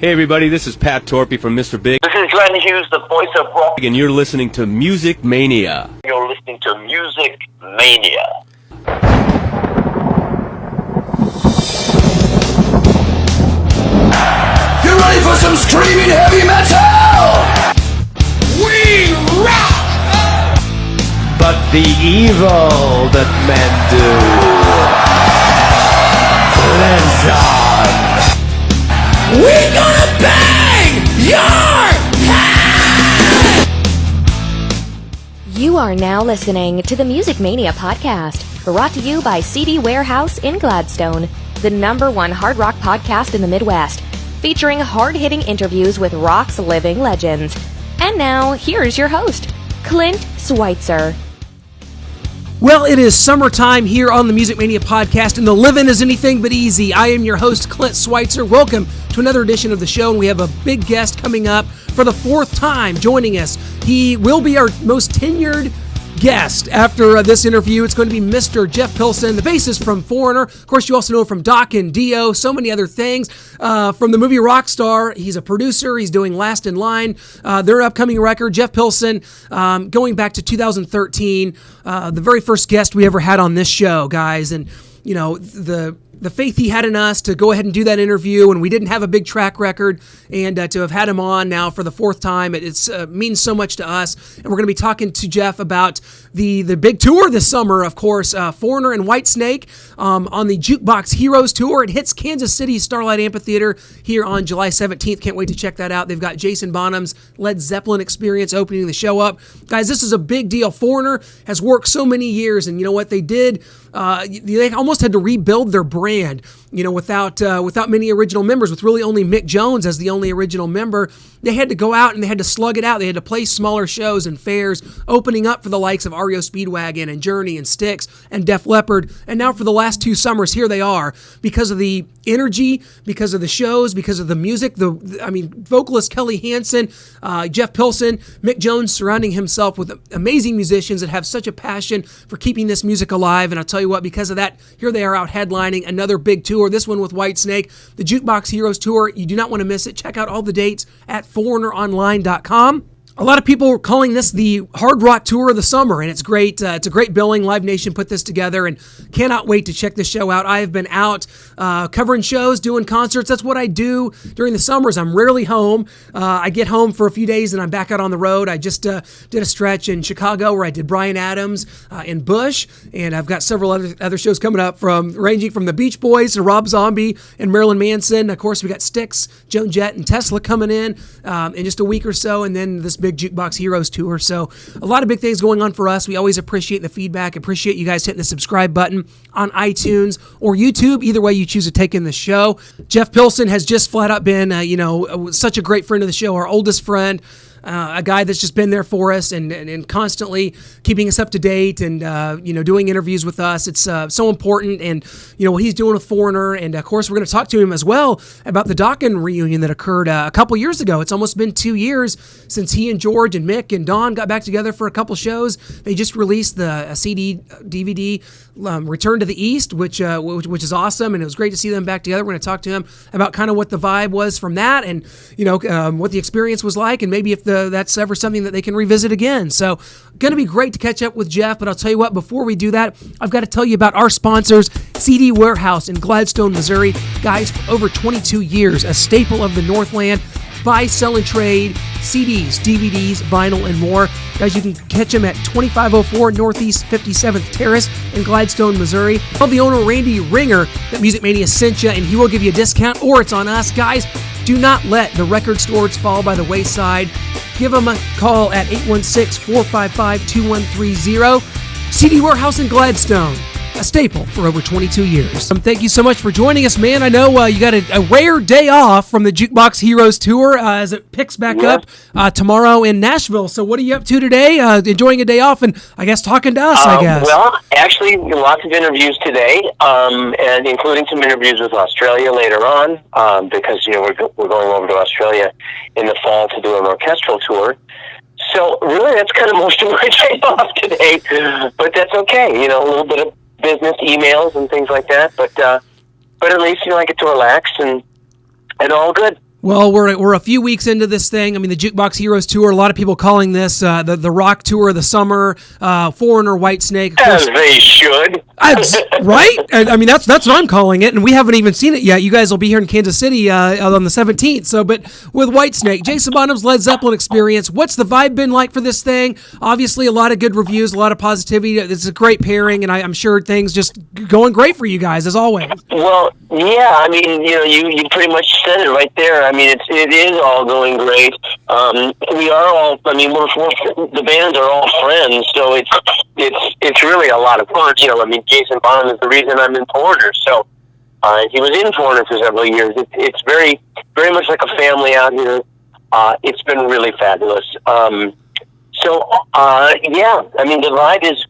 Hey everybody, this is Pat Torpy from Mr. Big. This is Glenn Hughes, the voice of rock. And you're listening to Music Mania. You're listening to Music Mania. You ready for some screaming heavy metal? We rock! But the evil that men do lives on. We're gonna bang your head! You are now listening to the Music Mania Podcast, brought to you by CD Warehouse in Gladstone, the #1 hard rock podcast in the Midwest, featuring hard-hitting interviews with rock's living legends. And now, here's your host, Clint Switzer. Well, it is summertime here on the Music Mania Podcast, and the living is anything but easy. I am your host, Clint Switzer. Welcome to another edition of the show, and we have a big guest coming up for the 4th time joining us. He will be our most tenured guest after this interview. It's going to be Mr. Jeff Pilson, the bassist from Foreigner. Of course, you also know him from Doc and Dio, so many other things. From the movie Rockstar, he's a producer. He's doing Last in Line, their upcoming record. Jeff Pilson, going back to 2013, the very first guest we ever had on this show, guys. And, you know, the faith he had in us to go ahead and do that interview, and we didn't have a big track record, and to have had him on now for the 4th time, it means so much to us. And we're going to be talking to Jeff about the big tour this summer, of course, Foreigner and Whitesnake on the Juke Box Heroes tour. It hits Kansas City Starlight Amphitheater here on July 17th. Can't wait to check that out. They've got Jason Bonham's Led Zeppelin experience opening the show up. Guys, this is a big deal. Foreigner has worked so many years, and you know what they did? They almost had to rebuild their brand, you know, without many original members, with really only Mick Jones as the only original member. They had to go out and they had to slug it out. They had to play smaller shows and fairs, opening up for the likes of REO Speedwagon and Journey and Styx and Def Leppard. And now for the last 2 summers, here they are, because of the energy, because of the shows, because of the music. Vocalist Kelly Hansen, Jeff Pilson, Mick Jones surrounding himself with amazing musicians that have such a passion for keeping this music alive. And I'll tell you what, because of that, here they are out headlining another big tour, this one with Whitesnake, the Juke Box Heroes tour. You do not want to miss it. Check out all the dates at foreigneronline.com. A lot of people are calling this the hard rock tour of the summer, and it's great. It's a great billing. Live Nation put this together, and cannot wait to check this show out. I have been out covering shows, doing concerts. That's what I do during the summers. I'm rarely home. I get home for a few days, and I'm back out on the road. I just did a stretch in Chicago where I did Bryan Adams in Bush, and I've got several other shows coming up, ranging from the Beach Boys to Rob Zombie and Marilyn Manson. Of course, we got Styx, Joan Jett, and Tesla coming in just a week or so, and then this big Juke Box Heroes tour. So a lot of big things going on for us. We always appreciate the feedback. Appreciate you guys hitting the subscribe button on iTunes or YouTube. Either way you choose to take in the show. Jeff Pilson has just flat out been, such a great friend of the show, our oldest friend. A guy that's just been there for us and constantly keeping us up to date and, doing interviews with us. It's so important. And, what he's doing with Foreigner. And, of course, we're going to talk to him as well about the Dokken reunion that occurred a couple years ago. It's almost been 2 years since he and George and Mick and Don got back together for a couple shows. They just released a CD, DVD, Return to the East, which is awesome. And it was great to see them back together. We're going to talk to him about kind of what the vibe was from that and, what the experience was like, and maybe if that's ever something that they can revisit again. So going to be great to catch up with Jeff, but I'll tell you what, before we do that, I've got to tell you about our sponsors, CD Warehouse in Gladstone, Missouri. Guys, for over 22 years, a staple of the Northland. Buy, sell, and trade CDs, DVDs, vinyl, and more. Guys, you can catch them at 2504 Northeast 57th Terrace in Gladstone, Missouri. Tell the owner, Randy Ringer, that Music Mania sent you, and he will give you a discount, or it's on us. Guys, do not let the record stores fall by the wayside. Give them a call at 816-455-2130. CD Warehouse in Gladstone, a staple for over 22 years. Thank you so much for joining us, man. I know you got a rare day off from the Juke Box Heroes tour as it picks back up tomorrow in Nashville. So what are you up to today? Enjoying a day off and I guess talking to us, I guess. Well, actually, lots of interviews today, and including some interviews with Australia later on, because we're going over to Australia in the fall to do an orchestral tour. So really, that's kind of most of my day off today, but that's okay. A little bit of business emails and things like that, but at least I get to relax and all good. Well, we're a few weeks into this thing. I mean, the Juke Box Heroes tour. A lot of people calling this the rock tour of the summer. Foreigner, Whitesnake, as they should. Right? I mean, that's what I'm calling it, and we haven't even seen it yet. You guys will be here in Kansas City on the 17th. So, but with Whitesnake, Jason Bonham's Led Zeppelin experience. What's the vibe been like for this thing? Obviously, a lot of good reviews, a lot of positivity. It's a great pairing, and I'm sure things just going great for you guys as always. Well, yeah. I mean, you pretty much said it right there. I mean, it is all going great. We are all. I mean, the bands are all friends, so it's really a lot of fun. I mean, Jason Bonham is the reason I'm in Foreigner. So he was in Foreigner for several years. It's very, very much like a family out here. It's been really fabulous. Yeah. I mean, the vibe is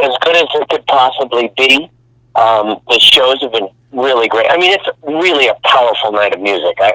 as good as it could possibly be. The shows have been really great. I mean, it's really a powerful night of music. I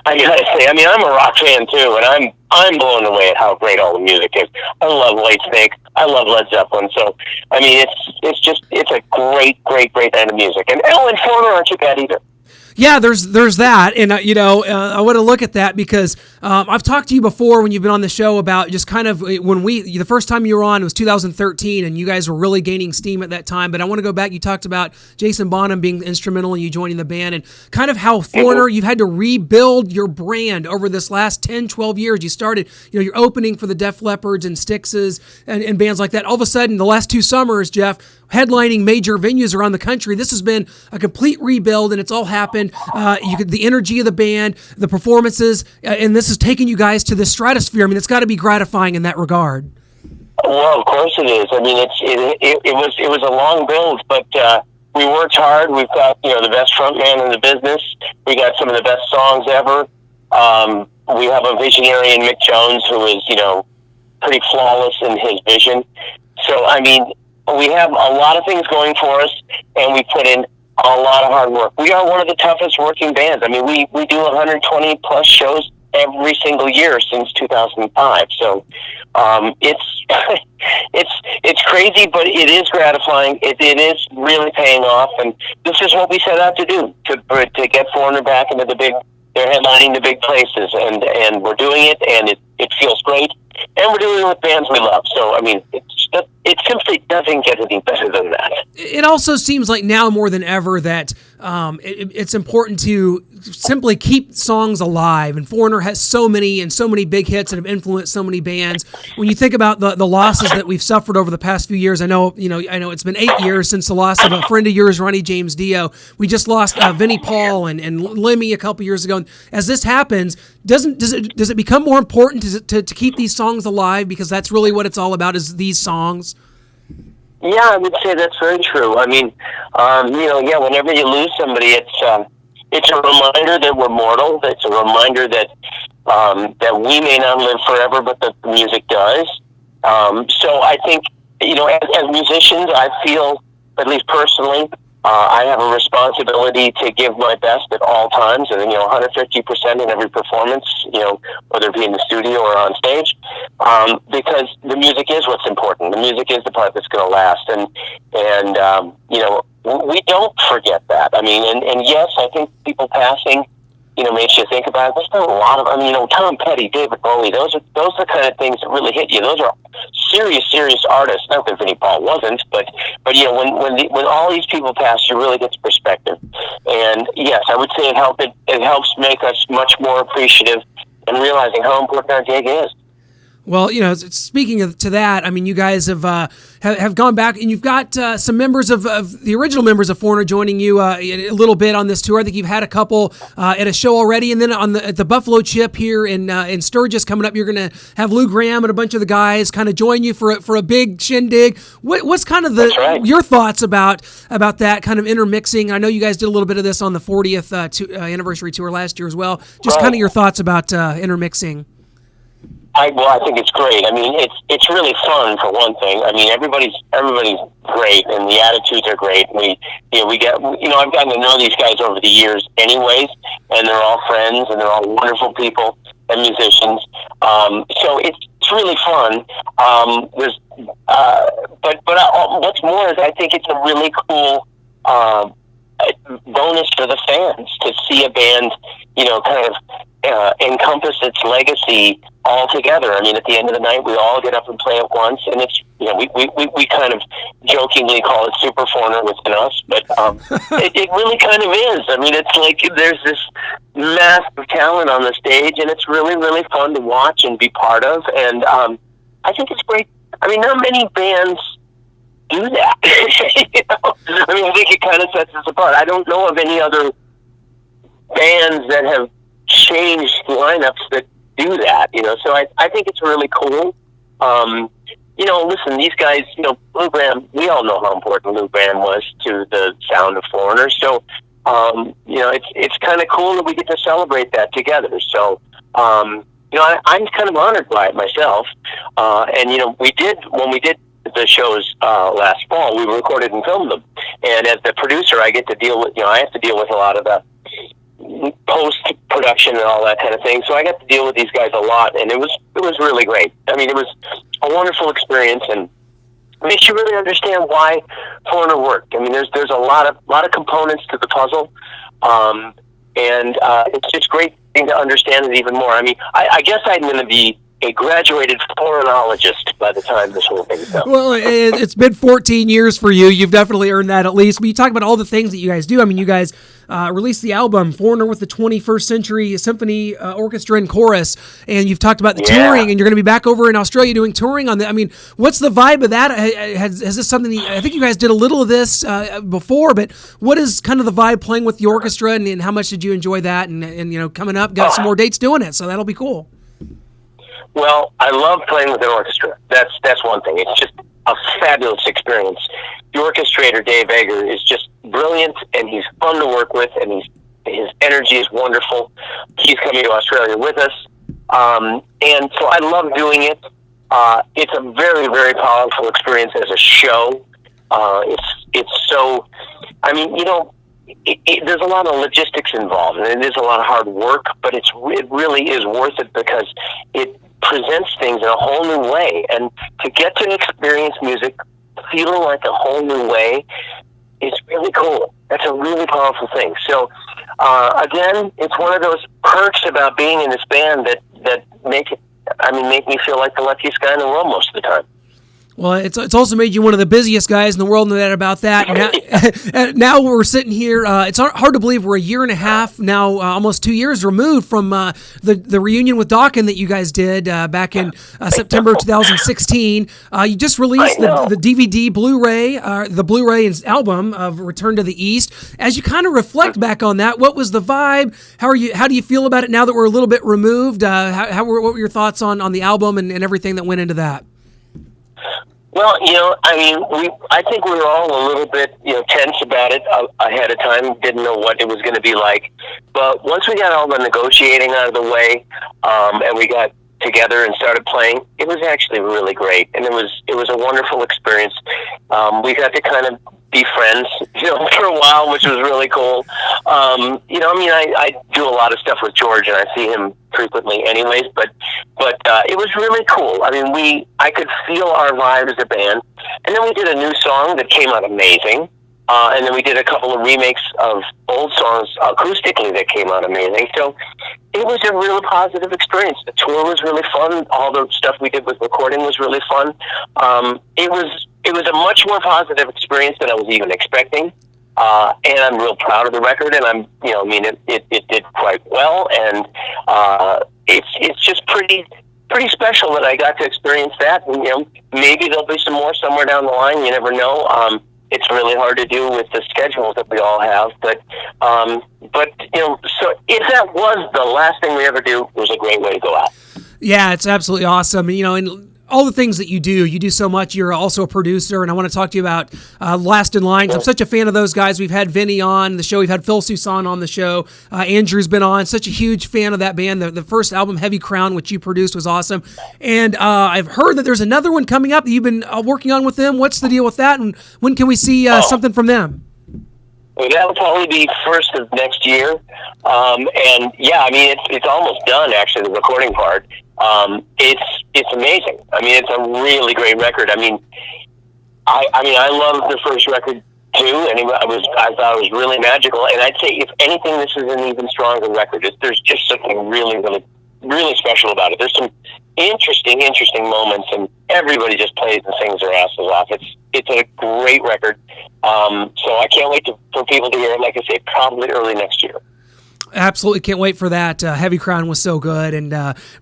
gotta say. I mean, I'm a rock fan too, and I'm blown away at how great all the music is. I love Whitesnake. I love Led Zeppelin. So, I mean, it's a great night of music. And Foreigner aren't too bad either. Yeah, there's that, and I want to look at that because I've talked to you before when you've been on the show about just kind of when the first time you were on was 2013, and you guys were really gaining steam at that time. But I want to go back. You talked about Jason Bonham being instrumental in you joining the band, and kind of how Foreigner you've had to rebuild your brand over this last 10, 12 years. You started, you're opening for the Def Leppards and Styx's and bands like that. All of a sudden, the last 2 summers, Jeff, headlining major venues around the country. This has been a complete rebuild, and it's all happened. The energy of the band, the performances, and this has taken you guys to the stratosphere. I mean, it's got to be gratifying in that regard. Well, of course it is. I mean, it was a long build, but we worked hard. We've got the best front man in the business. We got some of the best songs ever. We have a visionary in Mick Jones who is pretty flawless in his vision. So I mean, we have a lot of things going for us, and we put in a lot of hard work. We are one of the toughest working bands. I mean, we do 120 plus shows every single year since 2005. So it's crazy, but it is gratifying. It is really paying off, and this is what we set out to do, to get Foreigner back into they're headlining the big places, and we're doing it, and it feels great, and we're doing it with bands we love. So, I mean, it simply doesn't get any better than that. It also seems like now more than ever that it's important to simply keep songs alive, and Foreigner has so many big hits that have influenced so many bands. When you think about the losses that we've suffered over the past few years, I know it's been 8 years since the loss of a friend of yours, Ronnie James Dio. We just lost Vinnie Paul and Lemmy a couple years ago. And as this happens, does it become more important to keep these songs alive, because that's really what it's all about, is these songs? Yeah, I would say that's very true. I mean, whenever you lose somebody, it's a reminder that we're mortal. It's a reminder that we may not live forever, but that the music does. So I think, as musicians, I feel, at least personally, I have a responsibility to give my best at all times, and 150% in every performance, whether it be in the studio or on stage, because the music is what's important. The music is the part that's going to last, and we don't forget that. I mean, and yes, I think people passing, makes you think about it. There's been a lot of, Tom Petty, David Bowie, those are the kind of things that really hit you. Those are serious artists. Not that Vinnie Paul wasn't, but when all these people pass, you really get the perspective. And yes, I would say it helps make us much more appreciative and realizing how important our gig is. Well, speaking to that, I mean, you guys have gone back, and you've got some members of the original members of Foreigner joining you a little bit on this tour. I think you've had a couple at a show already, and then at the Buffalo Chip here in Sturgis coming up, you're going to have Lou Gramm and a bunch of the guys kind of join you for a big shindig. What's kind of your thoughts about that kind of intermixing? I know you guys did a little bit of this on the 40th anniversary tour last year as well. Just kind of your thoughts about intermixing. I think it's great. I mean, it's really fun for one thing. I mean, everybody's great, and the attitudes are great. We get I've gotten to know these guys over the years, anyways, and they're all friends, and they're all wonderful people and musicians. So it's really fun. What's more is I think it's a really cool bonus for the fans to see a band, kind of encompass its legacy all together. I mean, at the end of the night, we all get up and play at once, and it's, you know, we kind of jokingly call it Super Foreigner within us, but it really kind of is. I mean, it's like there's this massive talent on the stage, and it's really, really fun to watch and be part of, and I think it's great. I mean, not many bands do that. You know? I mean, I think it kind of sets us apart. I don't know of any other bands that have changed lineups that do that, you know, so I think it's really cool. You know, listen, these guys, you know, Lou Gramm, we all know how important Lou Gramm was to the sound of Foreigner, so, you know, it's kind of cool that we get to celebrate that together, so, you know, I'm kind of honored by it myself, and, you know, when we did the shows last fall, we recorded and filmed them, and as the producer, I have to deal with a lot of the post-production and all that kind of thing, so I got to deal with these guys a lot, and it was really great. I mean, it was a wonderful experience, and it makes you really understand why Foreigner worked. I mean, there's a lot of components to the puzzle, and it's just great to understand it even more. I mean, I guess I'm going to be a graduated foreignologist by the time this whole thing's done. Well, it's been 14 years for you. You've definitely earned that at least. But you talk about all the things that you guys do. I mean, you guys released the album Foreigner with the 21st Century Symphony Orchestra and Chorus, and you've talked about the touring, and you're going to be back over in Australia doing touring on that. I mean, what's the vibe of that? Has this something I think you guys did a little of this before, but what is kind of the vibe playing with the orchestra, and how much did you enjoy that? And you know, coming up, got some more dates doing it, so that'll be cool. Well, I love playing with an orchestra. That's one thing. It's just a fabulous experience. The orchestrator, Dave Egger, is just brilliant, and he's fun to work with, and his energy is wonderful. He's coming to Australia with us, and so I love doing it. It's a very, very powerful experience as a show. It's so, I mean, you know, there's a lot of logistics involved, and it is a lot of hard work, but it really is worth it because it presents things in a whole new way, and to get to experience music feeling like a whole new way is really cool. That's a really powerful thing. So, again, it's one of those perks about being in this band that make me feel like the luckiest guy in the world most of the time. Well, it's also made you one of the busiest guys in the world, no doubt about that. Now we're sitting here. It's hard to believe we're a year and a half now, almost 2 years removed from the reunion with Dawkins that you guys did back in September 2016. You just released the DVD Blu-ray, the Blu-ray and album of Return to the East. As you kind of reflect back on that, what was the vibe? How do you feel about it now that we're a little bit removed? What were your thoughts on the album and everything that went into that? Well, you know, I mean, I think we were all a little bit, you know, tense about it ahead of time. Didn't know what it was going to be like. But once we got all the negotiating out of the way, and we got together and started playing, it was actually really great, and it was a wonderful experience. We got to kind of be friends, you know, for a while, which was really cool. You know, I mean, I do a lot of stuff with George, and I see him frequently anyways, but it was really cool. I mean, I could feel our vibe as a band, and then we did a new song that came out amazing, and then we did a couple of remakes of old songs acoustically that came out amazing. So it was a really positive experience. The tour was really fun. All the stuff we did with recording was really fun. It was a much more positive experience than I was even expecting. And I'm real proud of the record, and I'm, you know, I mean, it did quite well, and it's just pretty special that I got to experience that. And, you know, maybe there'll be some more somewhere down the line. You never know. It's really hard to do with the schedules that we all have, but you know, so if that was the last thing we ever do, it was a great way to go out. Yeah, it's absolutely awesome. You know, and all the things that you do so much. You're also a producer, and I want to talk to you about Last in Lines. I'm such a fan of those guys. We've had Vinny on the show. We've had Phil Soussan on the show. Andrew's been on. Such a huge fan of that band. The first album, Heavy Crown, which you produced, was awesome. And I've heard that there's another one coming up that you've been working on with them. What's the deal with that, and when can we see something from them? Well, that'll probably be first of next year. And yeah, I mean, it's almost done, actually, the recording part. It's amazing. I mean, it's a really great record. I mean, I love the first record too, and I thought it was really magical. And I'd say, if anything, this is an even stronger record. There's just something really, really, really special about it. There's some interesting moments, and everybody just plays and sings their asses off. It's a great record. So I can't wait for people to hear it. Like I say, probably early next year. Absolutely can't wait for that. Heavy Crown was so good, and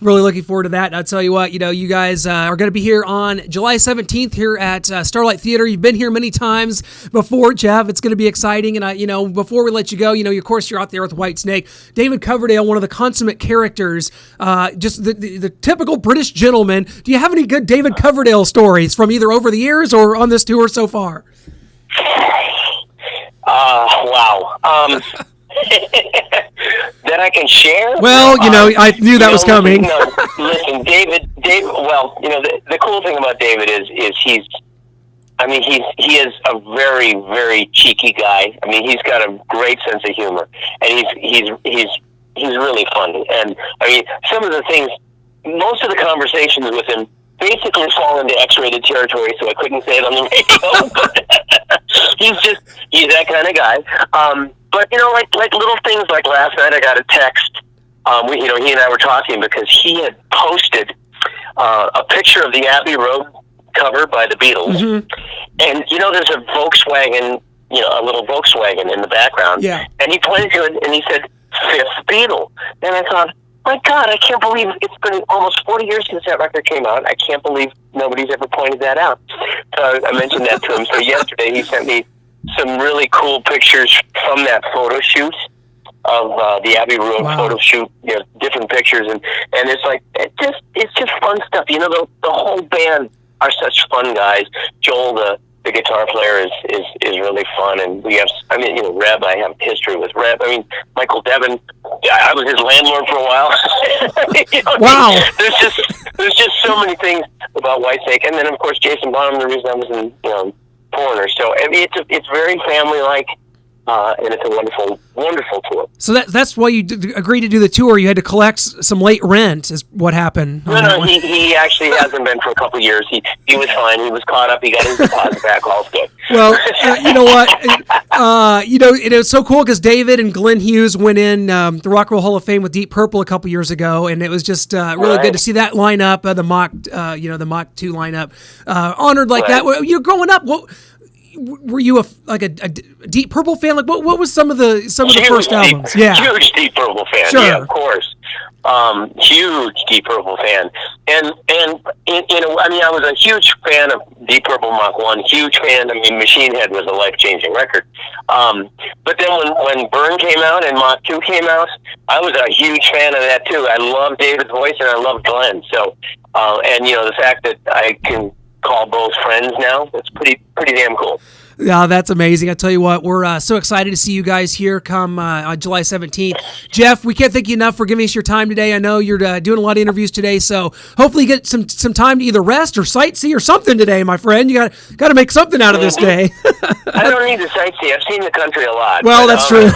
really looking forward to that. And I'll tell you what, you guys are going to be here on July 17th here at Starlight Theater. You've been here many times before, Jeff. It's going to be exciting. And before we let you go, of course you're out there with Whitesnake. David Coverdale, one of the consummate characters, just the typical British gentleman. Do you have any good David Coverdale stories from either over the years or on this tour so far? Wow. That I can share? Well, I knew that was coming. Listen, David. Well, the cool thing about David is he is a very, very cheeky guy. I mean, he's got a great sense of humor, and he's really funny. And I mean, some of the things, most of the conversations with him basically fall into X-rated territory, so I couldn't say it on the radio. But he's that kind of guy. But like little things, like last night I got a text. He and I were talking because he had posted a picture of the Abbey Road cover by the Beatles, and there's a Volkswagen, a little Volkswagen in the background. Yeah. And he pointed to it and he said, "Fifth Beatle." And I thought, my God, I can't believe it's been almost 40 years since that record came out. I can't believe nobody's ever pointed that out. So I mentioned that to him. So yesterday he sent me some really cool pictures from that photo shoot of the Abbey Road photo shoot. Different pictures, and it's just fun stuff. The whole band are such fun guys. Joel, the guitar player, is really fun, and we have. Reb. I have history with Reb. Michael Devin. I was his landlord for a while. Wow. There's just so many things about Whitesnake, and then of course Jason Bonham. The reason I was in Foreigner. So it's very family-like, and it's a wonderful, wonderful tour. So that's why you agreed to do the tour. You had to collect some late rent, is what happened. No, he actually hasn't been for a couple of years. He was fine. He was caught up. He got his deposit back. All's good. Well, you know what? It was so cool because David and Glenn Hughes went in the Rock and Roll Hall of Fame with Deep Purple a couple years ago, and it was just really good to see that lineup, the Mach 2 lineup, honored like that. You're growing up. Were you a Deep Purple fan? Like, what was some of the first albums? Huge Deep Purple fan. Sure. Yeah, of course. Huge Deep Purple fan, and I was a huge fan of Deep Purple Mach 1. Huge fan. Machine Head was a life-changing record. But then when Burn came out and Mach 2 came out, I was a huge fan of that too. I love David's voice and I love Glenn. So, the fact that I can call both friends now, that's pretty damn cool. Yeah, that's amazing. I tell you what, we're so excited to see you guys here come on July 17th. Jeff, we can't thank you enough for giving us your time today. I know you're doing a lot of interviews today, so hopefully you get some time to either rest or sightsee or something today, my friend. You got to make something out of this day. I don't need to sightsee. I've seen the country a lot. Well, that's true.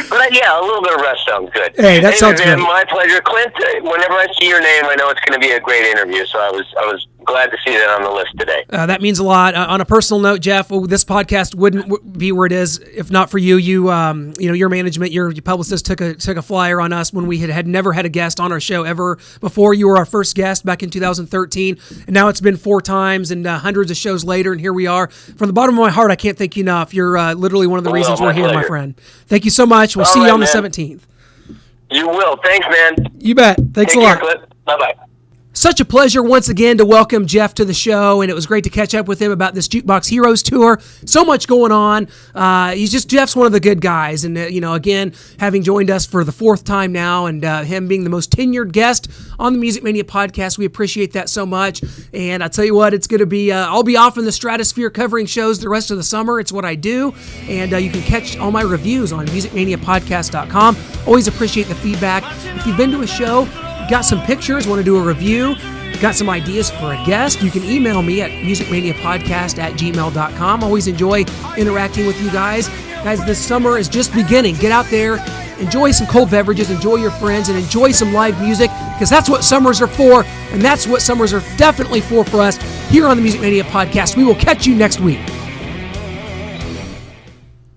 But yeah, a little bit of rest sounds good. Hey, that sounds great. My pleasure. Clint, whenever I see your name, I know it's going to be a great interview, so I was glad to see that on the list today. That means a lot. On a personal note, Jeff, this podcast wouldn't be where it is if not for you. Your management, your publicist took a flyer on us when we had never had a guest on our show ever before. You were our first guest back in 2013, and now it's been 4 times and hundreds of shows later, and here we are. From the bottom of my heart, I can't thank you enough. You're literally one of the reasons we're here, my friend. Thank you so much. We'll see you on the 17th. You will. Thanks, man. You bet. Thanks a lot. Bye-bye. Such a pleasure once again to welcome Jeff to the show, and it was great to catch up with him about this Juke Box Heroes tour. So much going on. Jeff's one of the good guys, and again, having joined us for the 4th time now, and him being the most tenured guest on the Music Mania podcast, we appreciate that so much. And I tell you what, it's going to be. I'll be off in the stratosphere covering shows the rest of the summer. It's what I do, and you can catch all my reviews on musicmaniapodcast.com. Always appreciate the feedback. If you've been to a show, got some pictures, want to do a review, got some ideas for a guest, you can email me at musicmaniapodcast@gmail.com. Always enjoy interacting with you guys. Guys, this summer is just beginning. Get out there, enjoy some cold beverages, enjoy your friends, and enjoy some live music, because that's what summers are for, and that's what summers are definitely for us here on the Music Mania podcast. We will catch you next week.